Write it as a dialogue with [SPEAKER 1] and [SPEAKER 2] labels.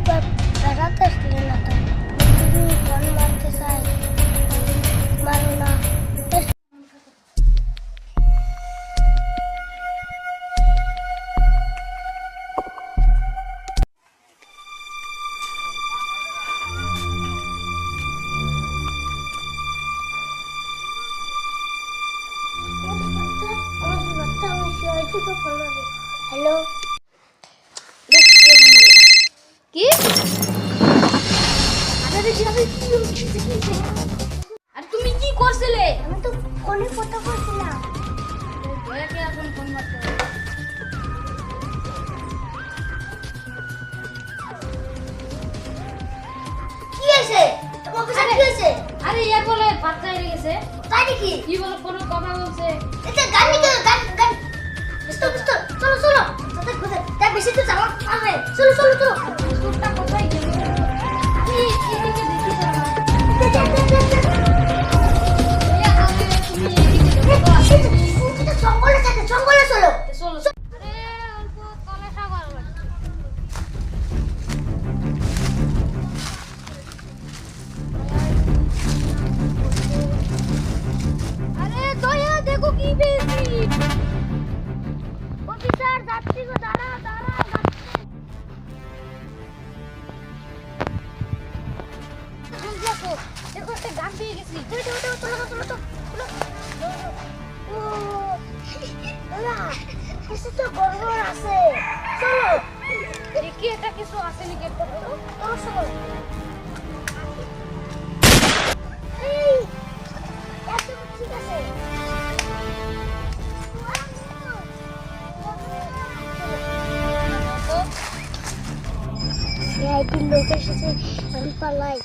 [SPEAKER 1] বেড়াতে আসলে না তো তুমি ফোন মারতে চাই মারো না। হ্যালো
[SPEAKER 2] কি? আর তুমি কি করছিলে?
[SPEAKER 1] আমি তো ফোনে কথা বলছিলাম।
[SPEAKER 2] দয়াকে এখন ফোন মারতে হবে।
[SPEAKER 1] কি হয়েছে তোমার কাছে? কি হয়েছে?
[SPEAKER 2] আরে ইয়া বলে বাচ্চা হয়ে গেছে।
[SPEAKER 1] তাই নাকি?
[SPEAKER 2] কি বলে ফোনে কথা বলছে?
[SPEAKER 1] এটা গাড়ি তো গাড়ি স্টপ স্টপ চলো চলো তাতে কোথায় তাই বেশি তো চালান হবে। চলো চলো চলো
[SPEAKER 2] সুরটা কোথায় গেল? কি এদিকে দেখি না। ইয়া আগে তুমি এদিকে দেখো।
[SPEAKER 1] এটা জঙ্গলে থাকে জঙ্গলে চলো।
[SPEAKER 2] চলো। আরে অল্প তলে সাগর লাগছে। আরে দয়া দেখো কি পেয়েছি। অফিসার যাচ্ছি গো, দাঁড়া দাঁড়া দেখো দেখো একটা গান পেয়ে গেছি।
[SPEAKER 1] ও ওলা কিছু তো গড়বড় আছে। চলো
[SPEAKER 2] দেখি এটা কিছু আছে নাকি একটা বলো।
[SPEAKER 1] চলো চলো এই একদম ঠিক আছে। এই লোক এসেছে আমি পালাই।